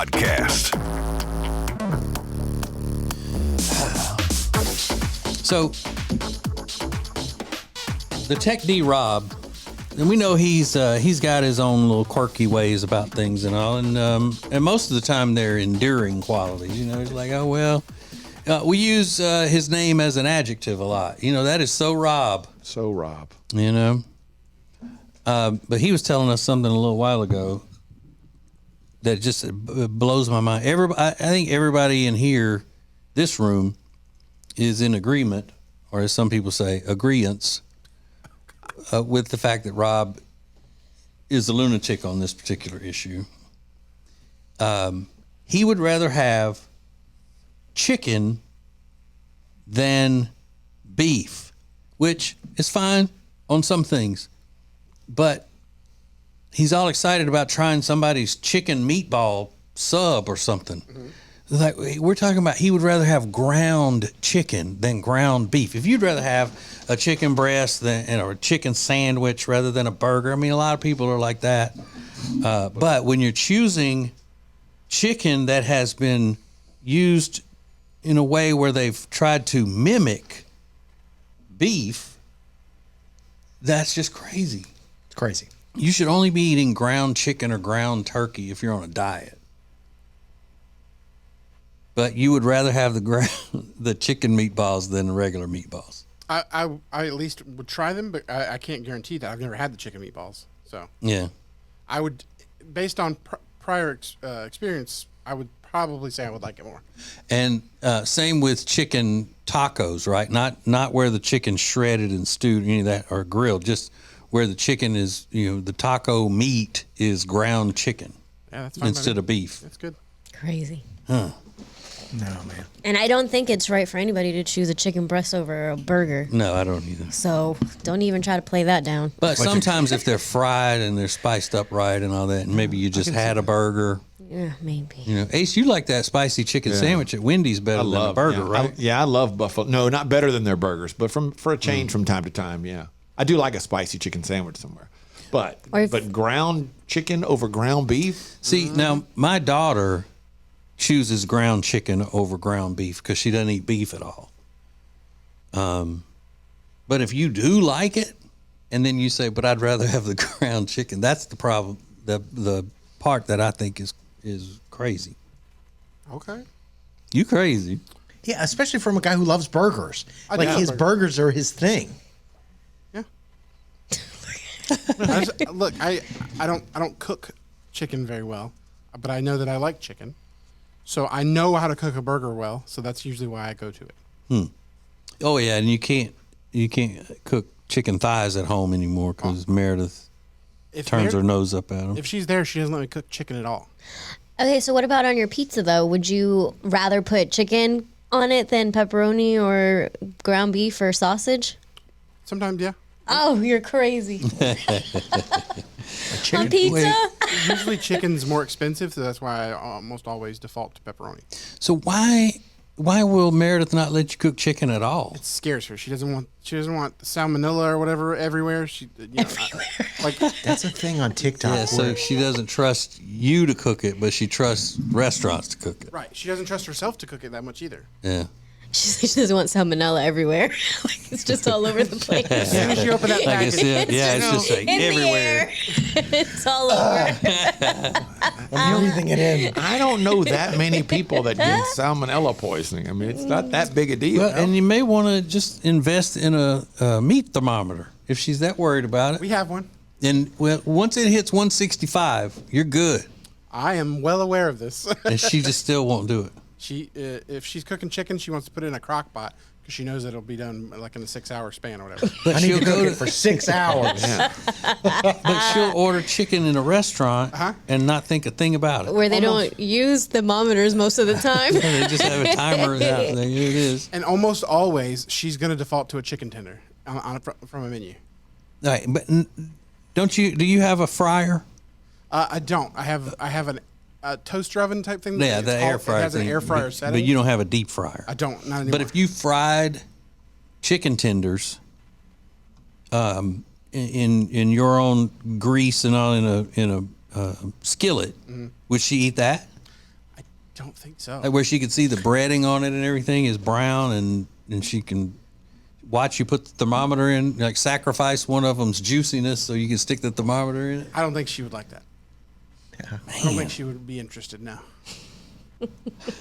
podcast. So, the Tech D Rob, and we know he's got his own little quirky ways about things and all, and most of the time they're endearing qualities. You know, he's like, oh well, we use his name as an adjective a lot. You know, that is so Rob. So Rob. You know, but he was telling us something a little while ago that just blows my mind. I think everybody in here, this room, is in agreement, or as some people say, agreeance, with the fact that Rob is a lunatic on this particular issue. He would rather have chicken than beef, which is fine on some things, but he's all excited about trying somebody's chicken meatball sub or something. Mm-hmm. Like, we're talking about he would rather have ground chicken than ground beef. If you'd rather have a chicken breast or a chicken sandwich rather than a burger, I mean, a lot of people are like that. But when you're choosing chicken that has been used in a way where they've tried to mimic beef, that's just crazy. It's crazy. You should only be eating ground chicken or ground turkey if you're on a diet. But you would rather have the chicken meatballs than the regular meatballs. I at least would try them, but I can't guarantee that. I've never had the chicken meatballs. So yeah, I would, based on prior experience, I would probably say I would like it more. And same with chicken tacos, right? Not where the chicken's shredded and stewed, any of that, or grilled, just where the chicken is, the taco meat is ground chicken. Yeah, that's fine instead of beef. That's good. Crazy. Huh. No, man. And I don't think it's right for anybody to choose a chicken breast over a burger. No, I don't either. So don't even try to play that down. But sometimes if they're fried and they're spiced up right and all that, and maybe you just had a burger. Yeah, maybe. Ace, you like that spicy chicken sandwich at Wendy's better than a burger, right? I love Buffalo. No, not better than their burgers, but for a change from time to time, yeah. I do like a spicy chicken sandwich somewhere. But ground chicken over ground beef? See, now my daughter chooses ground chicken over ground beef because she doesn't eat beef at all. But if you do like it, and then you say, but I'd rather have the ground chicken, that's the problem. The part that I think is crazy. Okay. You crazy. Yeah, especially from a guy who loves burgers. I do his love burgers are his thing. Yeah. Look, I don't cook chicken very well, but I know that I like chicken. So I know how to cook a burger well, so that's usually why I go to it. Oh yeah, and you can't cook chicken thighs at home anymore because Meredith turns her nose up at them. If she's there, she doesn't let me cook chicken at all. Okay, so what about on your pizza, though? Would you rather put chicken on it than pepperoni or ground beef or sausage? Sometimes, yeah. Oh, you're crazy. On pizza? Usually chicken's more expensive, so that's why I almost always default to pepperoni. So why will Meredith not let you cook chicken at all? It scares her. She doesn't want salmonella or whatever everywhere. That's a thing on TikTok. Yeah, so she doesn't trust you to cook it, but she trusts restaurants to cook it. Right. She doesn't trust herself to cook it that much either. Yeah. She doesn't want salmonella everywhere. It's just all over the place. As soon as you open that package, it's just like everywhere. It's all over. I'm breathing it in. I don't know that many people that get salmonella poisoning. I mean, it's not that big a deal. Well, and you may want to just invest in a meat thermometer if she's that worried about it. we have one. And once it hits 165, you're good. I am well aware of this. And she just still won't do it. If she's cooking chicken, she wants to put it in a crock pot because she knows it'll be done like in a 6-hour span or whatever. But I need to cook it for 6 hours. But she'll order chicken in a restaurant and not think a thing about it. Where they don't use thermometers most of the time. They just have a timer out there. Here it is. And almost always, she's going to default to a chicken tender from a menu. All right, but do you have a fryer? I don't. I have a toaster oven type thing. Yeah, the air fryer. It has an air fryer setting. But you don't have a deep fryer. I don't. Not anymore. But if you fried chicken tenders, in your own grease and all in a skillet, would she eat that? don't think so. Like where she could see the breading on it and everything is brown, and she can watch you put the thermometer in, like sacrifice one of them's juiciness so you can stick the thermometer in it. I don't think she would like that. I don't think she would be interested now.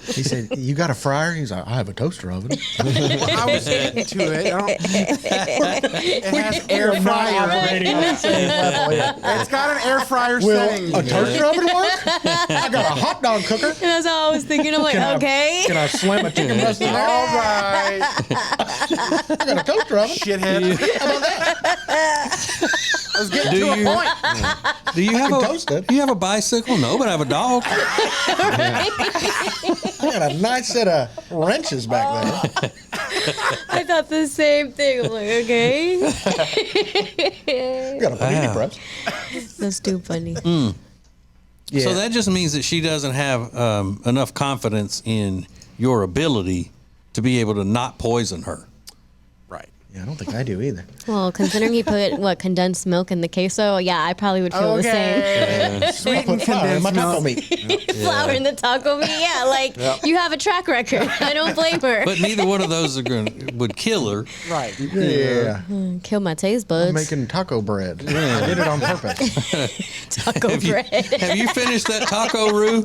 He said, "You got a fryer?" He's like, "I have a toaster oven." Well, I was into it. It has air fryer. It's got an air fryer setting. Will a toaster oven work? I got a hot dog cooker. That's all I was thinking. I'm like, okay. Can I slam a chicken breast in there? All right, I got a toaster oven. shithead. I was getting to a point. Do you have toast it. do you have a bicycle? No, but I have a dog. I got a nice set of wrenches back there. I thought the same thing. I'm like, okay. Got a panini press. That's too funny. Yeah. So that just means that she doesn't have enough confidence in your ability to be able to not poison her. Right. Yeah, I don't think I do either. Well, considering he put condensed milk in the queso, yeah, I probably would feel the same. Sweet and Put flour in my condensed taco milk. meat. Flour in the taco meat, yeah. Like you have a track record. I don't blame her. But neither one of those would kill her. Right. Yeah. Kill my taste buds. I'm making taco bread. I did it on purpose. taco bread. Have you finished that taco roux?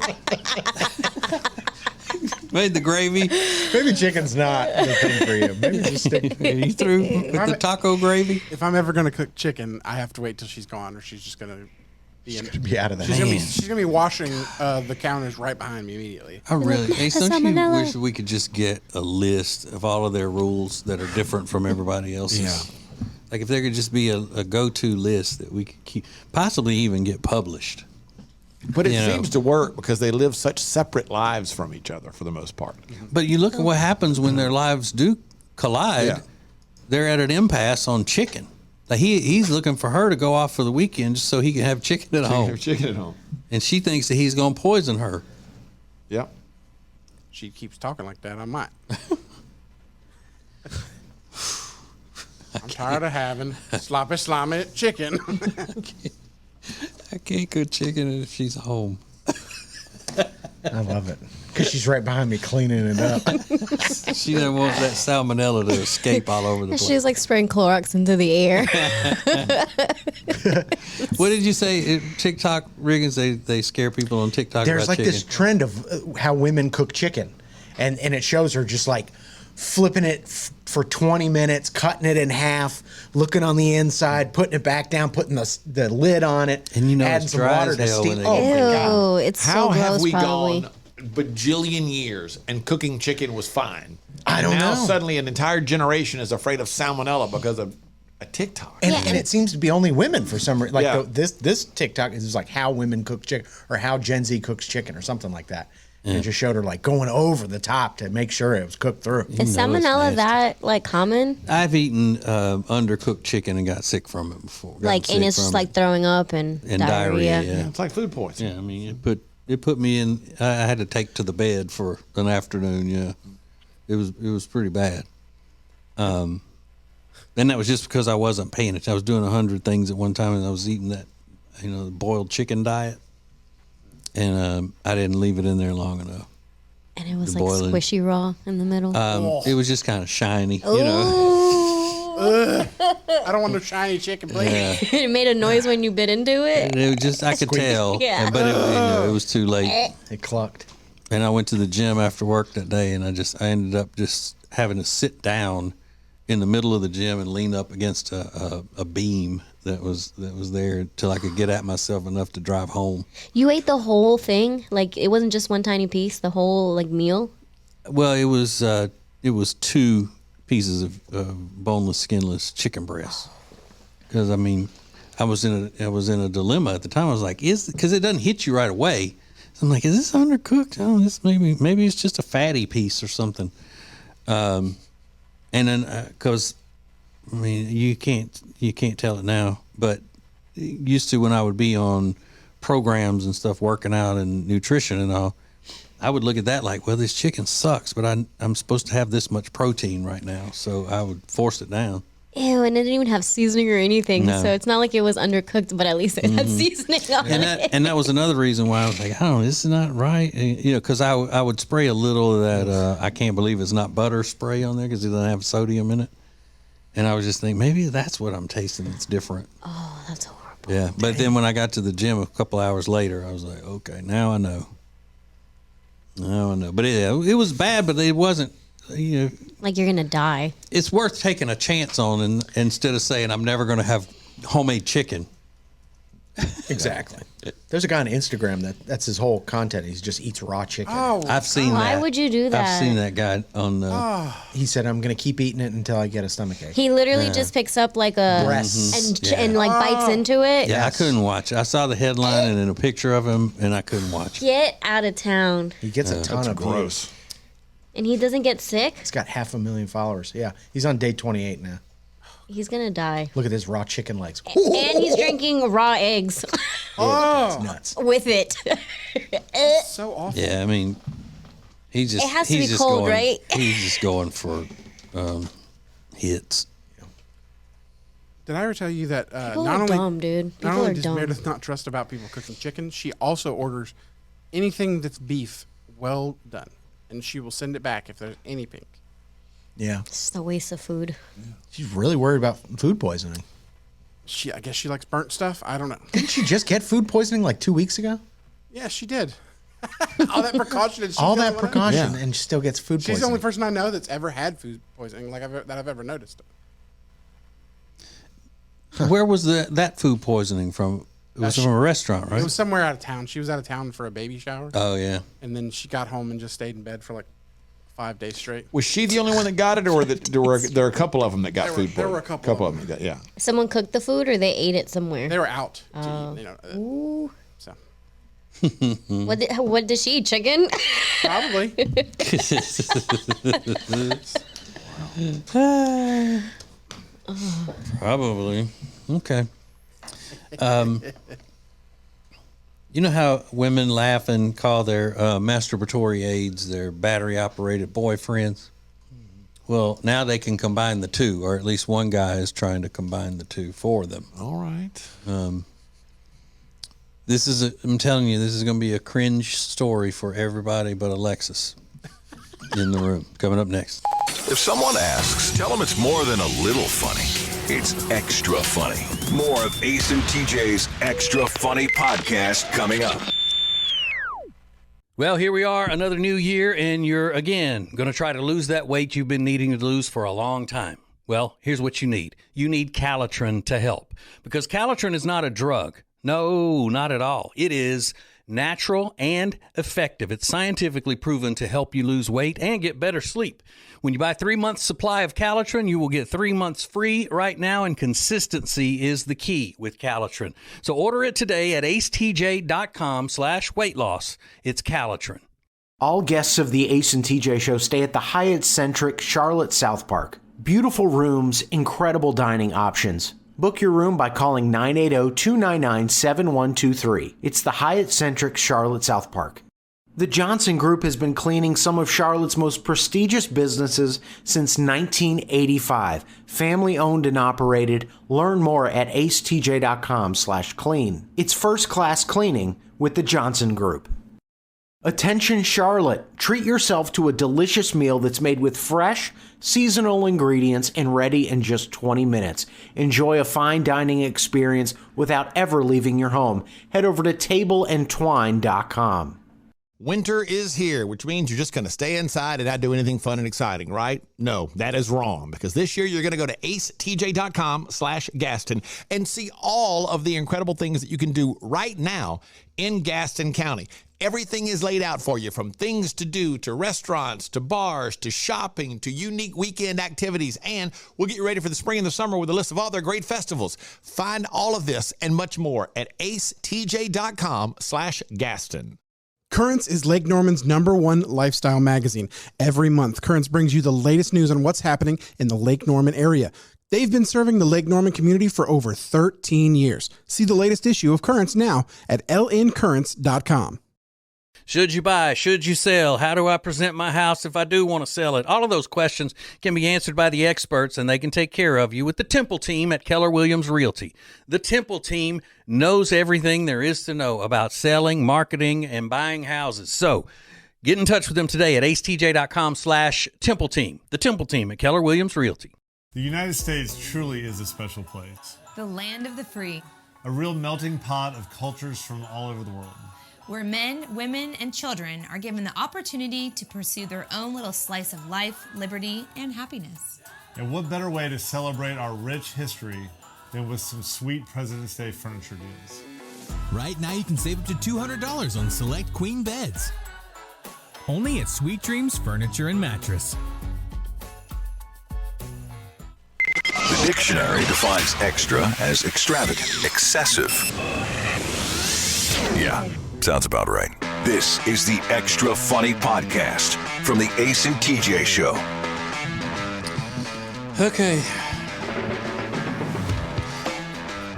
Made the gravy. Maybe chicken's not the thing for you. Maybe just stick. Are you through with the taco gravy? If I'm ever gonna cook chicken, I have to wait till she's gone, or she's just gonna be in. Be out of the She's house. gonna be washing the counters right behind me immediately. I really, Ace, don't you salmonella. wish we could just get a list of all of their rules that are different from everybody else's? Yeah. Like if there could just be a go-to list that we could keep, possibly even get published. But it You know. seems to work because they live such separate lives from each other for the most part. But you look at what happens when their lives do collide. Yeah. They're at an impasse on chicken. Like he's looking for her to go off for the weekend just so he can have chicken at home. Chicken at home. And she thinks that he's going to poison her. Yep. She keeps talking like that. I might. I'm tired of having sloppy, slimy chicken. I can't cook chicken if she's home. I love it. Because she's right behind me cleaning it up. She doesn't want that salmonella to escape all over the place. She's like spraying Clorox into the air. What did you say? TikTok, Riggins, they scare people on TikTok There's about like chicken. this trend of how women cook chicken. And it shows her just like flipping it for 20 minutes, cutting it in half, looking on the inside, putting it back down, putting the lid on it, And you know adding it's some dry water as to hell steam. when Oh they my get God. Ew, it's How so gross, have we probably. gone bajillion years and cooking chicken was fine? I don't now know. Suddenly an entire generation is afraid of salmonella because of a TikTok. And it seems to be only women for some reason. Like Yeah. this TikTok is like how women cook chicken or how Gen Z cooks chicken or something like that. And it just showed her like going over the top to make sure it was cooked through. Is know it's salmonella nasty. that like common? I've eaten undercooked chicken and got sick from it before. Gotten Like, and sick it's just from like it. throwing up and diarrhea. Yeah. It's like food poisoning. Yeah, I mean, it put me in. I had to take to the bed for an afternoon. Yeah, it was pretty bad. And that was just because I wasn't paying attention. I was doing 100 things at one time, and I was eating that, the boiled chicken diet, and I didn't leave it in there long enough. And it was The like boiling. squishy raw in the middle. It was just kind of shiny, Ooh. I don't want no shiny chicken, please. Yeah. It made a noise when you bit into it. And it was just I could tell, Yeah. but it was too late. It clucked. And I went to the gym after work that day, and I ended up just having to sit down in the middle of the gym and lean up against a beam that was there until I could get at myself enough to drive home. You ate the whole thing? Like it wasn't just one tiny piece, the whole like meal? Well, it was 2 pieces of boneless, skinless chicken breasts. Because I mean, I was in a dilemma at the time. I was like, because it doesn't hit you right away. So I'm like, is this undercooked? Oh, this maybe it's just a fatty piece or something. And then because I mean, you can't tell it now, but used to when I would be on programs and stuff, working out and nutrition and all, I would look at that like, well, this chicken sucks, but I'm supposed to have this much protein right now, so I would force it down. Ew, and it didn't even have seasoning or anything. No. So it's not like it was undercooked, but at least it had seasoning on it. And that was another reason why I was like, I don't know, this is not right. Because I would spray a little of that, I can't believe it's not butter spray on there because it doesn't have sodium in it. And I was just thinking, maybe that's what I'm tasting that's different. Oh, that's horrible. Yeah. But then when I got to the gym a couple hours later, I was like, okay, now I know. Now I know. But it was bad, but it wasn't, Like you're going to die. it's worth taking a chance on instead of saying I'm never going to have homemade chicken. Exactly. There's a guy on Instagram that's his whole content. He just eats raw chicken. Oh, I've seen that. Why would you do that? I've seen that guy on. He said, "I'm going to keep eating it until I get a stomachache." He literally just picks up like a Breasts. and like bites into it. Yeah, Yes. I couldn't watch it. I saw the headline and then a picture of him, and I couldn't watch it. Get out of town. He gets a ton of views. Gross. And he doesn't get sick. He's got 500,000 followers. Yeah, he's on day 28 now. He's going to die. Look at his raw chicken legs. And he's drinking raw eggs That's nuts. with it. so awful. Yeah, I mean, he's just. It has to he's be just cold, going, right? He's just going for hits. Did I ever tell you that People not are only dumb, dude. not People only are does dumb. Meredith not trust about people cooking chicken, she also orders anything that's beef well done, and she will send it back if there's any pink. Yeah, It's just a waste of food. she's really worried about food poisoning. I guess she likes burnt stuff. I don't know. Didn't she just get food poisoning like 2 weeks ago? Yeah, she did. All that precaution. And she All doesn't that wanna- precaution, Yeah. and she still gets food She's poisoning. the only person I know that's ever had food poisoning that I've ever noticed. Where was that food poisoning from? It was from a restaurant, right? It was somewhere out of town. She was out of town for a baby shower, Oh yeah. and then she got home and just stayed in bed for like 5 days straight. Was she the only one that got it, or there were a couple of them that got food there were a poisoning? couple of them. That got, yeah. Someone cooked the food or they ate it somewhere? They were out to eat, Ooh. so What did she eat? Chicken? probably. Probably. Okay. You know how women laugh and call their masturbatory aids their battery operated boyfriends? Well, now they can combine the two, or at least one guy is trying to combine the two for them. All right. I'm telling you, this is going to be a cringe story for everybody but Alexis in the room. Coming up next. If someone asks, tell them it's more than a little funny. It's extra funny. More of Ace and TJ's Extra Funny podcast coming up. Well, here we are, another new year, and you're, again, going to try to lose that weight you've been needing to lose for a long time. Well, here's what you need. You need Calitrin to help, because Calitrin is not a drug. No, not at all. It is natural and effective. It's scientifically proven to help you lose weight and get better sleep. When you buy 3 months supply of Calitrin, you will get 3 months free right now, and consistency is the key with Calitrin. So order it today at acetj.com/weight loss. It's Calitrin. All guests of the Ace and TJ show stay at the Hyatt-centric Charlotte South Park. Beautiful rooms, incredible dining options. Book your room by calling 980-299-7123. It's the Hyatt-centric Charlotte South Park. The Johnson Group has been cleaning some of Charlotte's most prestigious businesses since 1985. Family owned and operated. Learn more at acetj.com/clean. It's first class cleaning with the Johnson Group. Attention Charlotte, treat yourself to a delicious meal that's made with fresh, seasonal ingredients and ready in just 20 minutes. Enjoy a fine dining experience without ever leaving your home. Head over to tableandtwine.com. Winter is here, which means you're just going to stay inside and not do anything fun and exciting, right? No, that is wrong, because this year you're going to go to acetj.com/Gaston and see all of the incredible things that you can do right now in Gaston County. Everything is laid out for you, from things to do, to restaurants, to bars, to shopping, to unique weekend activities, and we'll get you ready for the spring and the summer with a list of all their great festivals. Find all of this and much more at acetj.com/Gaston. Currents is Lake Norman's #1 lifestyle magazine. Every month, Currents brings you the latest news on what's happening in the Lake Norman area. They've been serving the Lake Norman community for over 13 years. See the latest issue of Currents now at lncurrents.com. Should you buy? Should you sell? How do I present my house if I do want to sell it? All of those questions can be answered by the experts, and they can take care of you with the Temple team at Keller Williams Realty. The Temple team knows everything there is to know about selling, marketing, and buying houses. So get in touch with them today at acetj.com/Temple team. The Temple team at Keller Williams Realty. The United States truly is a special place. The land of the free. A real melting pot of cultures from all over the world. Where men, women, and children are given the opportunity to pursue their own little slice of life, liberty, and happiness. And what better way to celebrate our rich history than with some sweet President's Day furniture deals? Right now you can save up to $200 on select queen beds. Only at Sweet Dreams Furniture and Mattress. The dictionary defines extra as extravagant, excessive. Yeah, sounds about right. This is the Extra Funny Podcast from the Ace and TJ Show. Okay.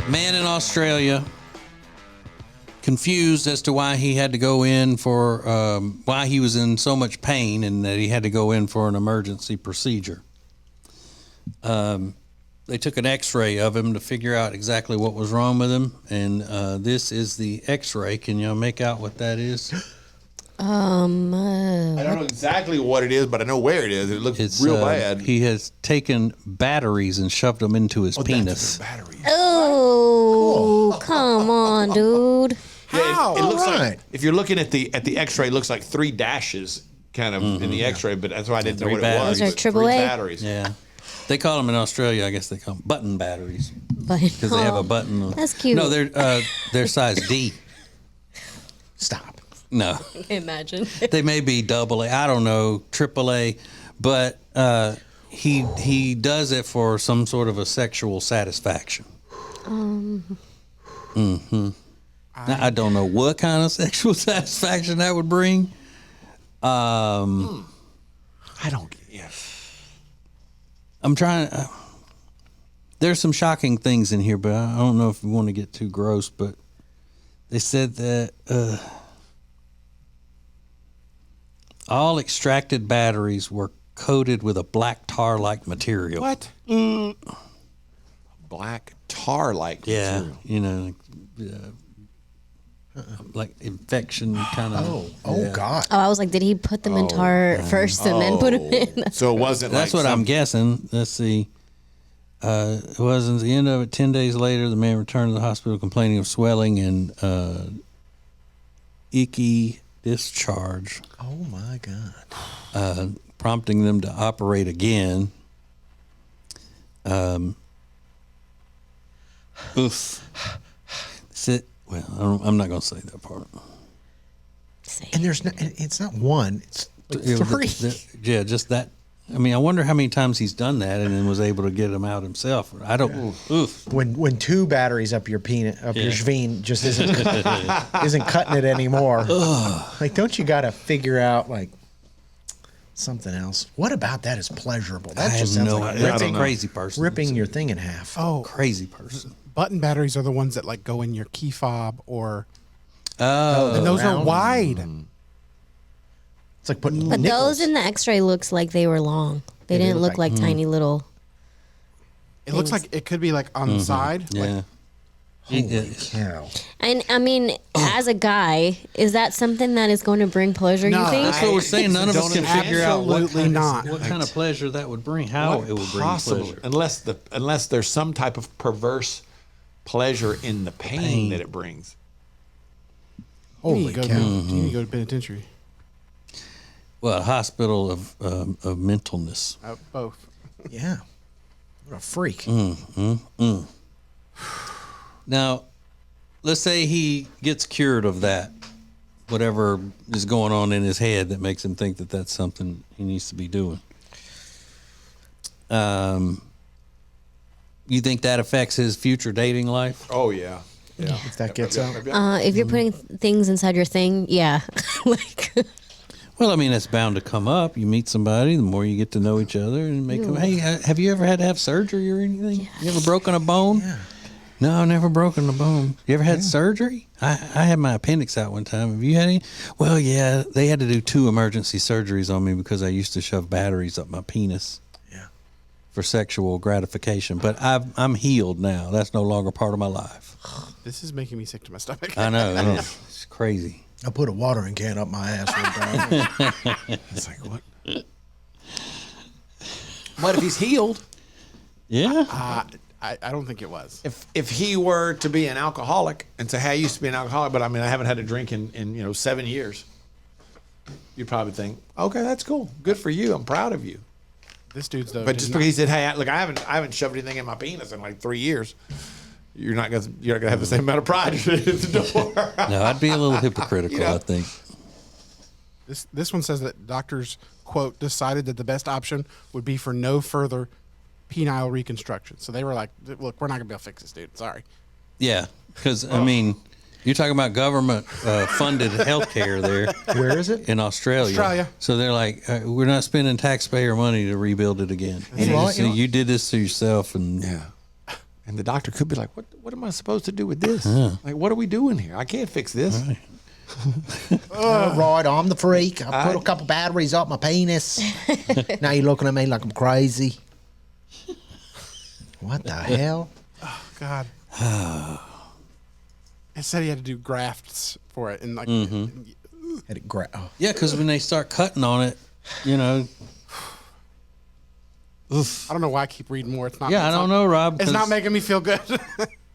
Man in Australia confused as to why he had to go in for, why he was in so much pain and that he had to go in for an emergency procedure. They took an x-ray of him to figure out exactly what was wrong with him. And this is the x-ray. Can y'all make out what that is? I don't know exactly what it is, but I know where it is. It looks real bad. He has taken batteries and shoved them into his penis. Batteries. Oh, come on, dude. Yeah, it looks like, if you're looking at the X-ray, it looks like 3 dashes kind of in the X-ray, but that's why I didn't know what it was. Those are but 3 AAA? batteries. Yeah. They call them in Australia, I guess they call them button batteries. Because they have a button. That's cute. No, they're size D. Stop. No. Imagine. They may be AA, I don't know, AAA, but he does it for some sort of a sexual satisfaction. Now, I don't know what kind of sexual satisfaction that would bring. I don't get it. I'm trying. There's some shocking things in here, but I don't know if we want to get too gross. But they said that all extracted batteries were coated with a black tar-like material. What? Black tar-like material. You know, like infection kind of. Oh God. Oh, I was like, did he put them in tar first and then put them in? So it wasn't That's like what I'm guessing. Let's see. It wasn't the end of it. 10 days later, the man returned to the hospital complaining of swelling and icky discharge. Oh my God. Prompting them to operate again. Well, I'm not going to say that part. And it's not one. It's like 3. Yeah, just that. I mean, I wonder how many times he's done that and then was able to get them out himself. I don't. Oof. When 2 batteries up your penis, your schveen just isn't cutting it anymore. Like, don't you got to figure out like something else? What about that is pleasurable? That I just have sounds no like idea. That's a crazy person. ripping your thing in half. Oh, Crazy person. button batteries are the ones that like go in your key fob or. Oh, And those are round. wide. It's like putting But nickels. those in the X-ray looks like they were long. They didn't look like tiny little. It looks like it could be like on the side. yeah. Holy cow. And I mean, as a guy, is that something that is going to bring pleasure? No, you think? That's what we're saying. None of us can figure out Absolutely not. what kind of pleasure that would bring, how it would bring pleasure. unless there's some type of perverse pleasure in the pain that it brings. Holy cow! You need to go to penitentiary. Well, a hospital of mentalness. Both. Yeah. What a freak. Now, let's say he gets cured of that, whatever is going on in his head that makes him think that that's something he needs to be doing. You think that affects his future dating life? Oh yeah. Yeah. If that gets out. If you're putting things inside your thing, yeah. Like, Well, I mean, it's bound to come up. You meet somebody, the more you get to know each other, and make them. Hey, have you ever had to have surgery or anything? You ever broken a bone? Yeah. No, never broken the bone. You ever had surgery? I had my appendix out one time. Have you had any? Well, yeah, they had to do 2 emergency surgeries on me because I used to shove batteries up my penis. Yeah. For sexual gratification. But I'm healed now. That's no longer part of my life. This is making me sick to my stomach. I know. It's crazy. I put a watering can up my ass one time. It's like, what? What if he's healed? Yeah. I don't think it was. If he were to be an alcoholic and say, hey, I used to be an alcoholic, but I mean, I haven't had a drink in 7 years, you'd probably think, okay, that's cool. Good for you. I'm proud of you. This dude's though. But just because he said, hey, look, I haven't shoved anything in my penis in like 3 years, you're not gonna have the same amount of pride at the door. No, I'd be a little hypocritical, I think. This one says that doctors, quote, decided that the best option would be for no further penile reconstruction. So they were like, look, we're not going to be able to fix this dude. Sorry. Yeah, because, I mean, you're talking about government-funded health care there. Where is it? In Australia. Australia. So they're like, we're not spending taxpayer money to rebuild it again. You did this to yourself. And And the doctor could be like, what am I supposed to do with this? Like, what are we doing here? I can't fix this. Right. Right, I'm the freak. I put a couple batteries up my penis. Now you're looking at me like I'm crazy. What the hell? Oh, God. It said he had to do grafts for it. And like, Had it Yeah, because when they start cutting on it, you know. I don't know why I keep reading more. It's not. Yeah, I don't know, Rob. It's not making me feel good.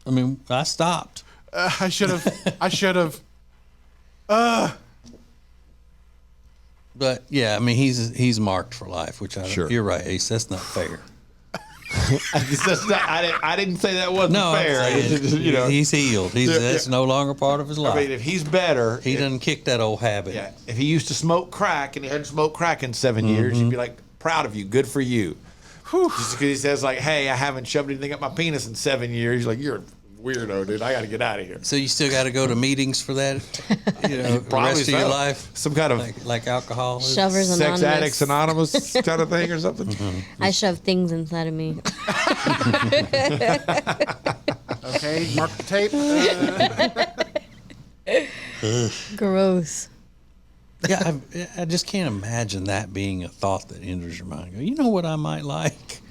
I mean, I stopped. I should have. But yeah, I mean, he's marked for life, which Sure. you're right, Ace. That's not fair. I didn't say that wasn't No, fair. he's healed. That's no longer part of his life. I mean, if he's better, He doesn't kick that old habit. Yeah, if he used to smoke crack and he hadn't smoked crack in 7 years, you'd be like, proud of you, good for you. Just because he says like, hey, I haven't shoved anything up my penis in 7 years, you're like, you're a weirdo, dude. I got to get out of here. So you still got to go to meetings for that, the rest of your life? Some kind of like alcohol? Shovers Sex Anonymous. Addicts Anonymous kind of thing or something? I shove things inside of me. Okay, mark the tape. Gross. Yeah, I just can't imagine that being a thought that enters your mind. You know what I might like?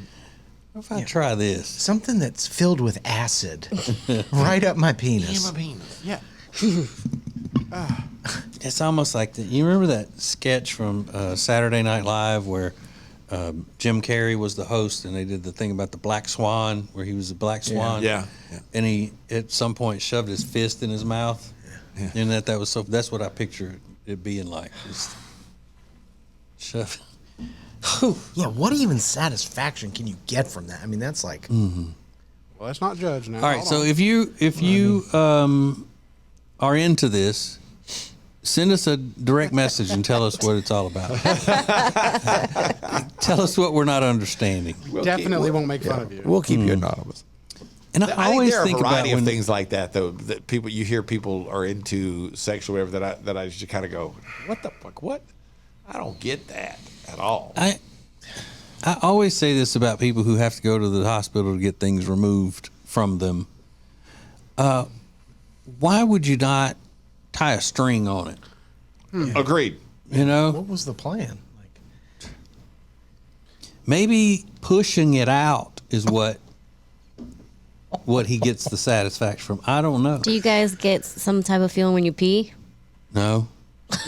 What if I try this? Something that's filled with acid right up my penis. Yeah. It's almost like you remember that sketch from Saturday Night Live where Jim Carrey was the host and they did the thing about the black swan where he was a black swan. Yeah. And he at some point shoved his fist in his mouth. Yeah. And that was so. That's what I picture it being like. Just shove. Yeah, what even satisfaction can you get from that? I mean, that's like. Well, let's not judge now. All right, so if you are into this, send us a direct message and tell us what it's all about. Tell us what we're not understanding. Definitely won't make fun of you. We'll keep you anonymous. And I always think there are a variety about of things like that, though. That you hear people are into sexual whatever. That I just kind of go, what the fuck? What? I don't get that at all. I always say this about people who have to go to the hospital to get things removed from them. Why would you not tie a string on it? Agreed. You know, What was the plan? Like, maybe pushing it out is what he gets the satisfaction from. I don't know. Do you guys get some type of feeling when you pee? No.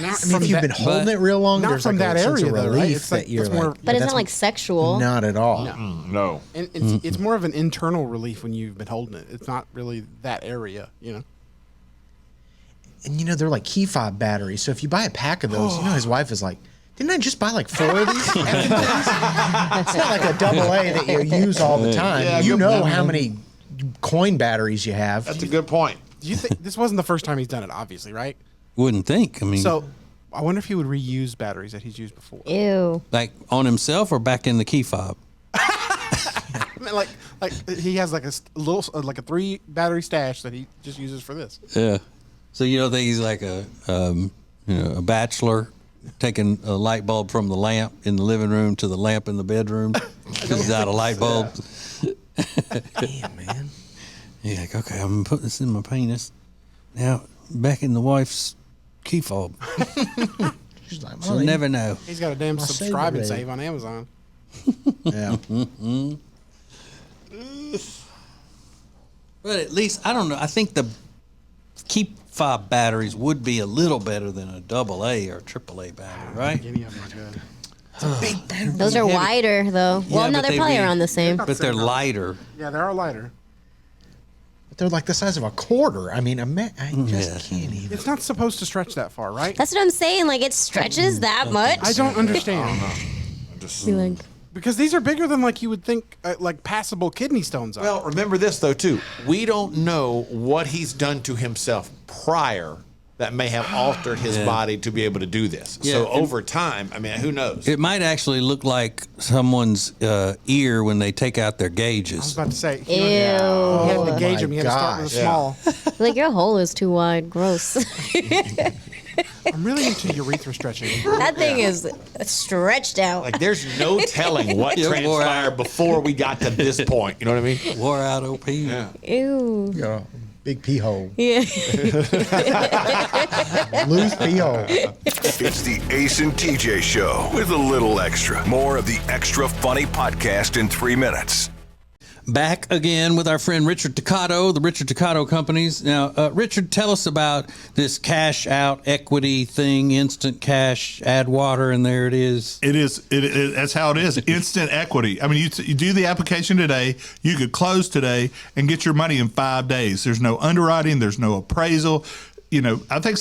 Not I mean, if you've been holding it real long, not there's from like that a sense area, of though, relief right? It's that like- you're it's more- like. But it's that's not like sexual. Not at all. No. And it's more of an internal relief when you've been holding it. It's not really that area, you know. And they're like key fob batteries. So if you buy a pack of those, his wife is like, didn't I just buy like 4 of these? It's not like a double A that you use all the time. Yeah, You know how many coin batteries you have. That's a good point. Do you think this wasn't the first time he's done it? Obviously, right? Wouldn't think. I mean, So, I wonder if he would reuse batteries that he's used before. Ew. like on himself or back in the key fob? I mean, like he has like a little like a 3 battery stash that he just uses for this. Yeah. So you don't think he's like a bachelor taking a light bulb from the lamp in the living room to the lamp in the bedroom because he's out of light bulbs? Damn, man. You're like, okay, I'm gonna put this in my penis. Now back in the wife's key fob. She's like, She'll never know. He's got a damn My subscribe and favorite. save on Amazon. Yeah. But at least I don't know. I think the key fob batteries would be a little better than a AA or AAA battery, right? Any of them are good. Those are wider, though. Well, no, but they're they probably be- around the same. But they're lighter. Yeah, they are lighter. But they're like the size of a quarter. I mean, I just can't even. It's not supposed to stretch that far, right? That's what I'm saying. Like, it stretches that much. I don't understand. Be like, Because these are bigger than like you would think, like passable kidney stones are. Well, remember this though too. We don't know what he's done to himself prior that may have altered his body to be able to do this. Yeah, So and- over time, I mean, who knows? It might actually look like someone's ear when they take out their I was gauges. about to say, ew. he had to gauge him. He had to start with a gosh. small. Like, your hole is too wide. Gross. I'm really into urethra stretching. That thing is stretched out. Like there's no telling what Yeah, boy. transpired before we got to this point. You know what I mean? Wore out OP. Yeah. Ew. Yeah, big pee hole. Yeah. Loose pee hole. It's the Ace and TJ Show with a little extra. More of the Extra Funny podcast in 3 minutes. Back again with our friend Richard Toccato, the Richard Toccato Companies. Now, Richard, tell us about this cash out equity thing, instant cash, add water, and there it is. It is. That's how it is. Instant equity. I mean, you do the application today. You could close today and get your money in 5 days. There's no underwriting. There's no appraisal. You know, I think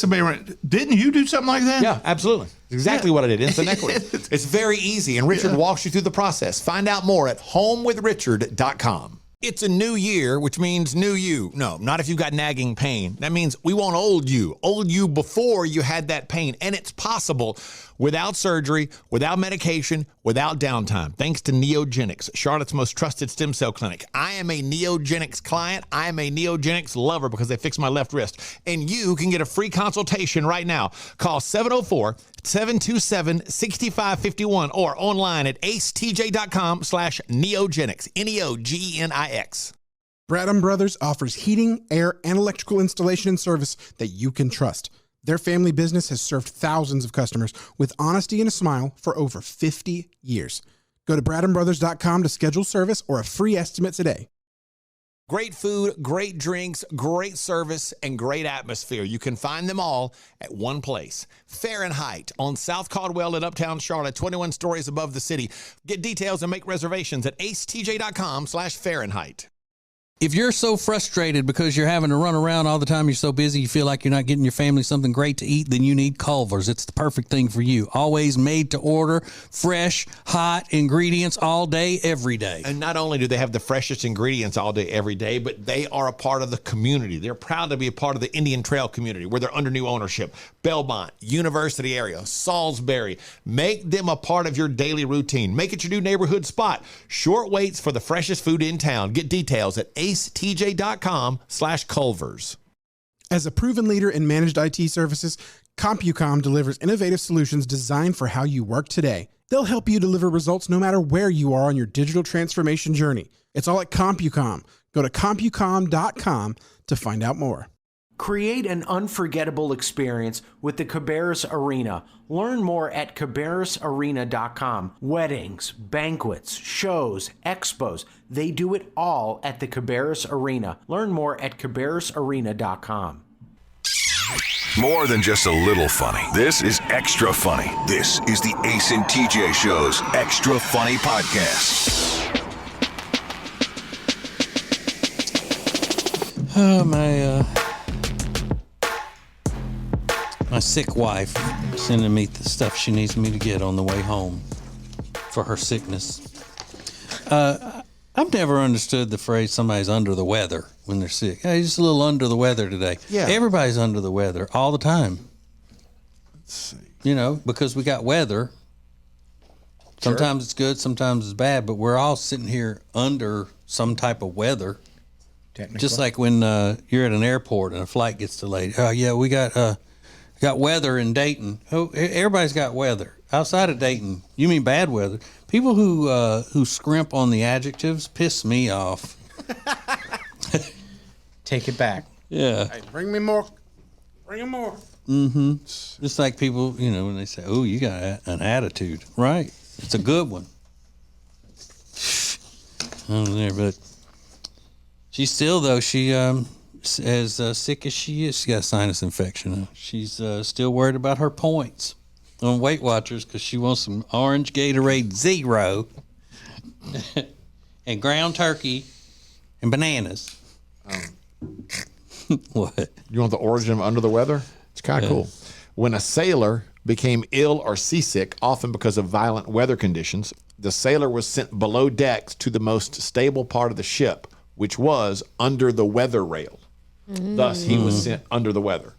didn't you do something like that? Yeah, absolutely. Exactly what I did. Instant equity. It's very easy, and Richard walks you through the process. Find out more at homewithrichard.com. It's a new year, which means new you. No, not if you've got nagging pain. That means we want old you before you had that pain. And it's possible without surgery, without medication, without downtime. Thanks to Neogenics, Charlotte's most trusted stem cell clinic. I am a Neogenics client. I am a Neogenics lover because they fixed my left wrist. And you can get a free consultation right now. Call 704-727-6551 or online at acetj.com/neogenics. Neogenics. Bradham Brothers offers heating, air, and electrical installation and service that you can trust. Their family business has served thousands of customers with honesty and a smile for over 50 years. Go to bradhambrothers.com to schedule service or a free estimate today. Great food, great drinks, great service, and great atmosphere. You can find them all at one place. Fahrenheit on South Caldwell in Uptown Charlotte, 21 stories above the city. Get details and make reservations at acetj.com/Fahrenheit. If you're so frustrated because you're having to run around all the time, you're so busy, you feel like you're not getting your family something great to eat, then you need Culver's. It's the perfect thing for you. Always made to order, fresh, hot ingredients all day, every day. And not only do they have the freshest ingredients all day, every day, but they are a part of the community. They're proud to be a part of the Indian Trail community where they're under new ownership. Belmont, University area, Salisbury. Make them a part of your daily routine. Make it your new neighborhood spot. Short waits for the freshest food in town. Get details at acetj.com/Culvers. As a proven leader in managed IT services, CompuCom delivers innovative solutions designed for how you work today. They'll help you deliver results no matter where you are on your digital transformation journey. It's all at CompuCom. Go to CompuCom.com to find out more. Create an unforgettable experience with the Cabarrus Arena. Learn more at cabarrusarena.com. Weddings, banquets, shows, expos, they do it all at the Cabarrus Arena. Learn more at cabarrusarena.com. More than just a little funny. This is extra funny. This is the Ace and TJ Show's Extra Funny Podcast. My sick wife sending me the stuff she needs me to get on the way home for her sickness. I've never understood the phrase somebody's under the weather when they're sick. Hey, just a little under the weather today. Yeah. Everybody's under the weather all the time. Let's see. You know, because we got weather. Sometimes it's good, sometimes it's bad, but we're all sitting here under some type of weather. Just like when you're at an airport and a flight gets delayed. Oh, yeah, we got weather in Dayton. Oh, everybody's got weather. Outside of Dayton, you mean bad weather. People who scrimp on the adjectives piss me off. Take it back. Yeah. Hey, bring me more. Bring him more. Mm-hmm. Just like people, you know, when they say, "Oh, you got an attitude," right? It's a good one. But she's still, though, she as sick as she is, she got a sinus infection. She's still worried about her points on Weight Watchers because she wants some orange Gatorade Zero and ground turkey and bananas. What? You want the origin of under the weather? It's kind of cool. When a sailor became ill or seasick, often because of violent weather conditions, the sailor was sent below decks to the most stable part of the ship, which was under the weather rail. Thus, he was sent under the weather.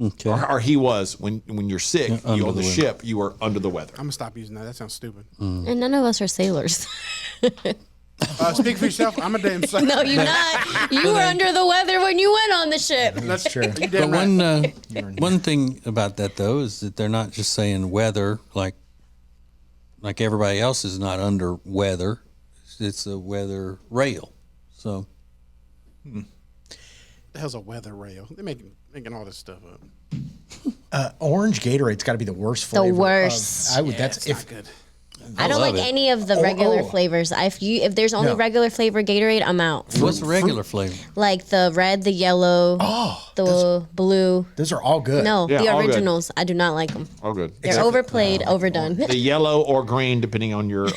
Okay. Or he was, when you're sick, you on the ship, you were under the weather. I'm going to stop using that. That sounds stupid. And none of us are sailors. Speak for yourself. I'm a damn sailor. No, you're not. You were under the weather when you went on the ship. That's true. But one thing about that, though, is that they're not just saying weather like everybody else is not under weather. It's a weather rail. So. The hell's a weather rail? They're making all this stuff up. Orange Gatorade's got to be the worst flavor. The worst. That's not good. I don't like any of the regular flavors. If there's only regular flavor Gatorade, I'm out. What's the regular flavor? Like the red, the yellow, the blue. Those are all good. No, Yeah, the all good. originals. I do not like them. Oh, good. They're overplayed, overdone. The yellow or green, depending on your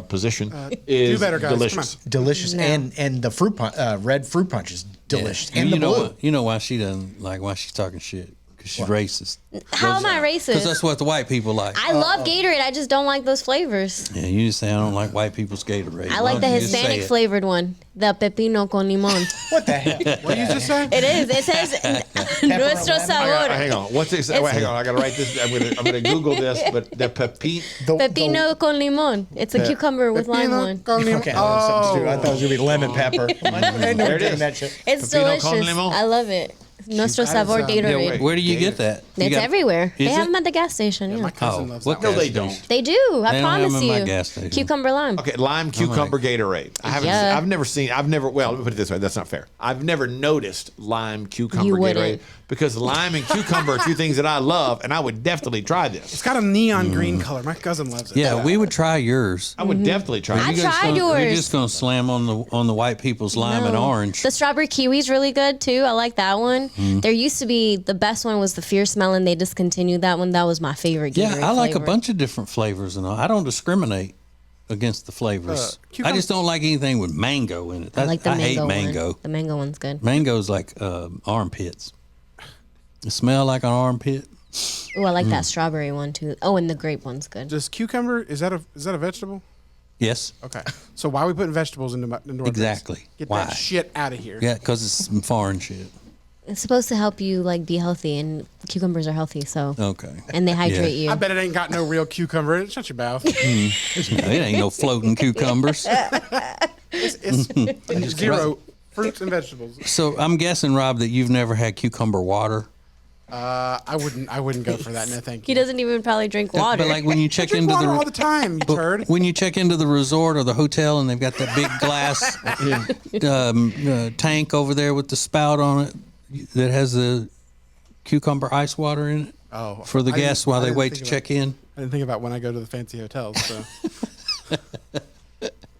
position, is do better, guys. delicious. Delicious. No. And the red fruit punch is delicious. Yeah. And the blue. You know why she doesn't like why she's talking shit? Because she's racist. How am I Because racist? that's what the white people like. I love Gatorade. I just don't like those flavors. Yeah, you just say I don't like white people's Gatorade. I like the Hispanic flavoured one, the pepino con limón. What the hell? What did you just say? It is. It says nuestro sabor. Hang on. What's it? Wait, hang on. I gotta write this. I'm gonna Google this. But the Pepino con limón. It's a cucumber with lime one. Okay, I thought it was going to be lemon pepper. There it is. That shit. It's Pepino con delicious. limón. I love it. Nuestro sabor Gatorade. Where do you get that? It's everywhere. They Is have it? them at the gas station. Yeah. My cousin loves what that. No, one. they don't. They do. They I don't have promise them in my you. gas station. Cucumber lime. Okay, lime cucumber Gatorade. I haven't. Yeah. I've never seen. Well, let me put it this way. That's not fair. I've never noticed lime cucumber You Gatorade wouldn't. because lime and cucumber are two things that I love, and I would definitely try this. It's got a neon green color. My cousin loves it. Yeah, we would try yours. I would definitely try. I it. tried You're yours. just gonna slam on the white people's lime and No. orange. The strawberry kiwi's really good too. I like that one. There used to be the best one was the fierce melon. They discontinued that one. That was my favorite. Yeah, Gatorade I like flavor. a bunch of different flavors and all. I don't discriminate against the flavors. I just don't like anything with mango in it. I like the hate mango mango. one. The mango one's good. Mango's like armpits. It smell like an armpit. Oh, I like that strawberry one too. Oh, and the grape one's good. Does cucumber is that a vegetable? Yes. Okay. So why are we putting vegetables into our drinks? Exactly. Get Why? that shit out of here. Yeah, because it's some foreign shit. It's supposed to help you like be healthy, and cucumbers are healthy, so Okay. and they hydrate you. I bet it ain't got no real cucumber in it. Shut your mouth. It ain't no floating cucumbers. It's zero fruits and vegetables. So I'm guessing, Rob, that you've never had cucumber water. I wouldn't go for that. No, thank He you. doesn't even probably drink water. But like when you check I drink into water the all the time, you turd. when you check into the resort or the hotel and they've got that big glass tank over there with the spout on it that has the cucumber ice water in it for the I didn't- guests while I they didn't wait to think check in. I didn't think about when I go to the fancy hotels. So.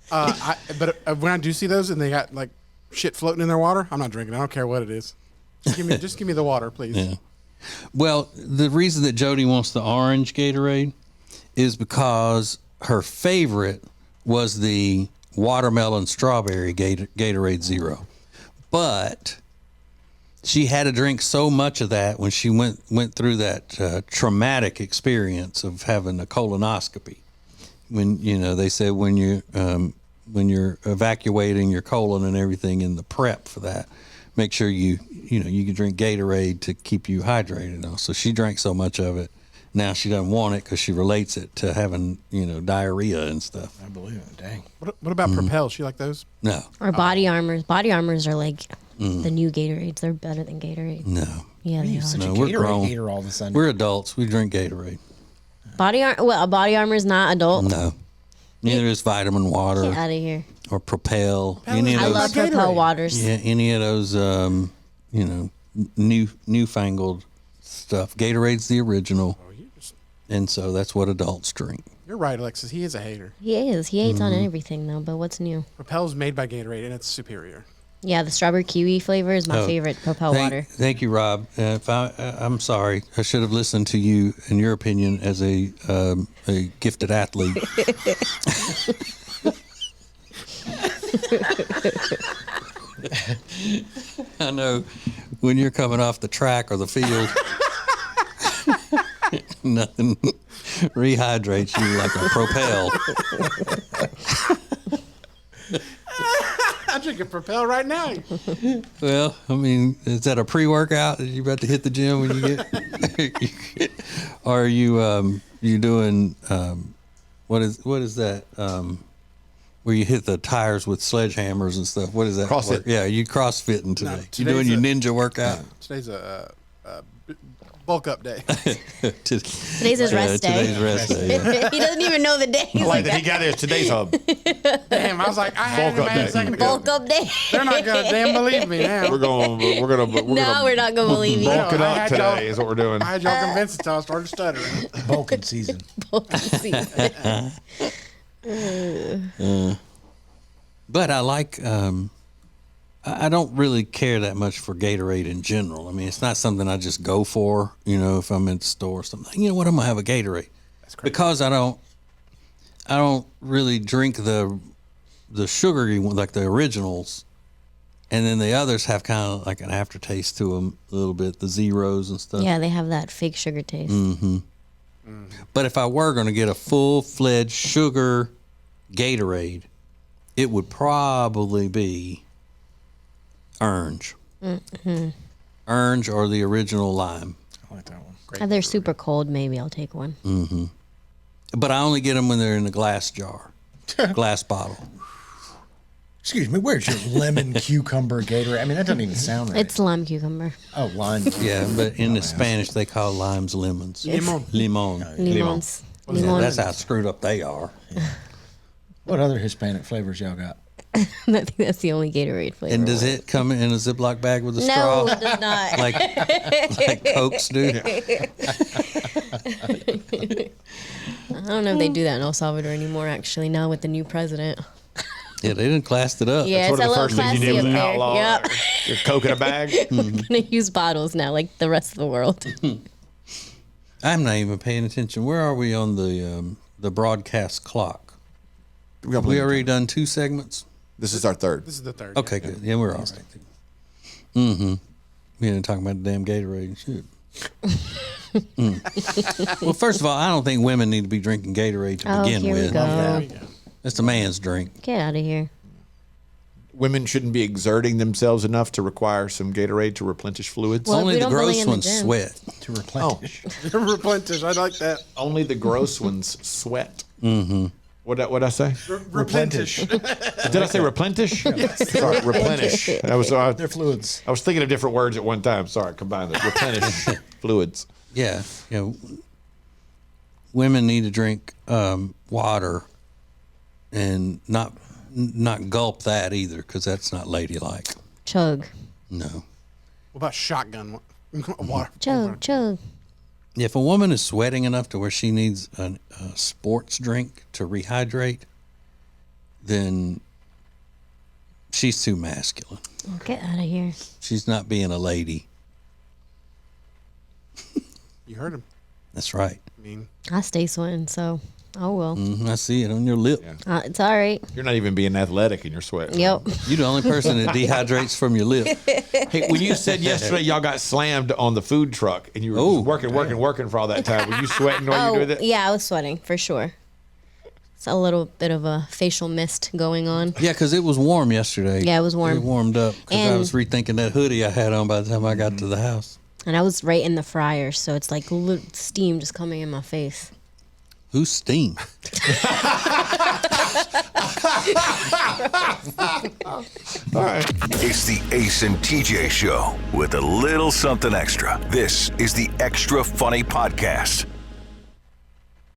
But when I do see those and they got like shit floating in their water, I'm not drinking. I don't care what it is. Just give me the water, please. Yeah. Well, the reason that Jody wants the orange Gatorade is because her favorite was the watermelon strawberry Gatorade Zero. But she had to drink so much of that when she went through that traumatic experience of having a colonoscopy. When they said when you're evacuating your colon and everything in the prep for that, make sure you can drink Gatorade to keep you hydrated. So she drank so much of it. Now she doesn't want it because she relates it to having diarrhea and stuff. I believe it. Dang. What about Propel? She like those? No. Or body armors. Body armors are like the new Gatorades. They're better than Gatorade. No. Yeah, they are. Such No, a we're Gatorade grown. hater all of a sudden. We're adults. We drink Gatorade. A body armor is not adult. No. Neither is vitamin water. Get out of here. or Propel. Propel Any is of I those. love Propel waters. Yeah, any of those, newfangled stuff. Gatorade's the original, and so that's what adults drink. You're right, Alexis. He is a hater. He is. He hates on everything though. But what's new? Propel's made by Gatorade, and it's superior. Yeah, the strawberry kiwi flavor is my favorite Propel water. Thank you, Rob. I'm sorry. I should have listened to you and your opinion as a gifted athlete. I know when you're coming off the track or the field, nothing rehydrates you like a Propel. I'm drinking Propel right now. Well, I mean, is that a pre-workout that you about to hit the gym when you get? Or are you doing what is that? Where you hit the tires with sledgehammers and stuff. What is that? CrossFit. Yeah, you CrossFitting today. No, You doing your ninja workout? Today's a bulk up day. Today's his rest day. Today's rest day. Yeah. He doesn't even know the day. He's I like that he got there. Today's a Damn, I was like, I had Bulk him up a day. second ago. bulk up day. They're not gonna damn believe me now. we're gonna No, we're not gonna believe you. bulk it I up had today. y'all- Is what we're doing. I had y'all convinced until I started stuttering. Vulcan season. But I like. I don't really care that much for Gatorade in general. I mean, it's not something I just go for. If I'm in the store or something, you know what, I'm gonna have a Gatorade. That's crazy. Because I don't really drink the sugary one like the originals, and then the others have kind of like an aftertaste to them a little bit. The zeros and stuff. Yeah, they have that fake sugar taste. But if I were going to get a full-fledged sugar Gatorade, it would probably be orange. Orange or the original lime. I like that one. If they're super cold, maybe I'll take one. But I only get them when they're in a glass jar, glass bottle. Excuse me, where's your lemon cucumber Gatorade? I mean, that doesn't even sound right. It's lime cucumber. Oh, lime. Yeah, but in the Spanish, they call limes lemons. Limon. Limon. Limons. Yeah, Limon. that's how screwed up they are. What other Hispanic flavors y'all got? I think that's the only Gatorade flavor. And does it come in a Ziploc bag with a straw? No, it does not. Like Cokes do? I don't know if they do that in El Salvador anymore, actually, now with the new president. Yeah, they didn't class it up. Yeah, One it's of a the little first things you classy did up was there. outlaw Yep. your Coke in a bag. Gonna use bottles now, like the rest of the world. I'm not even paying attention. Where are we on the broadcast clock? We got We plenty of already time. done 2 segments? This is our third. This is the third. Okay, good. Yeah, we're all right. We didn't talk about the damn Gatorade and shit. Well, first of all, I don't think women need to be drinking Gatorade to Oh, begin here we with. go. It's a man's drink. Get out of here. Women shouldn't be exerting themselves enough to require some Gatorade to replenish fluids. Well, Only we the don't bully gross in the ones gym. sweat. To replenish. Replenish. I like that. Only the gross ones sweat. Mm-hmm. What'd I say? Replenish. Did I say replenish? Sorry, replenish. They're fluids. I was thinking of different words at one time. Sorry, combine those. Replenish fluids. Yeah, women need to drink water and not gulp that either, because that's not ladylike. Chug. No. What about shotgun water? Chug. If a woman is sweating enough to where she needs a sports drink to rehydrate, then she's too masculine. Get out of here. She's not being a lady. You heard him. That's right. I mean, I stay sweating, so oh well. I see it on your lip. It's all right. You're not even being athletic in your sweat. Yep. You're the only person that dehydrates from your lip. Hey, when you said yesterday y'all got slammed on the food truck and you were just working for all that time, were you sweating while you were doing that? Yeah, I was sweating for sure. It's a little bit of a facial mist going on. Yeah, because it was warm yesterday. Yeah, it was warm. It warmed up because I And- was rethinking that hoodie I had on by the time I got to the house. And I was right in the fryer, so it's like steam just coming in my face. Who's Steam? All right. It's the Ace and TJ Show with a little something extra. This is the Extra Funny Podcast.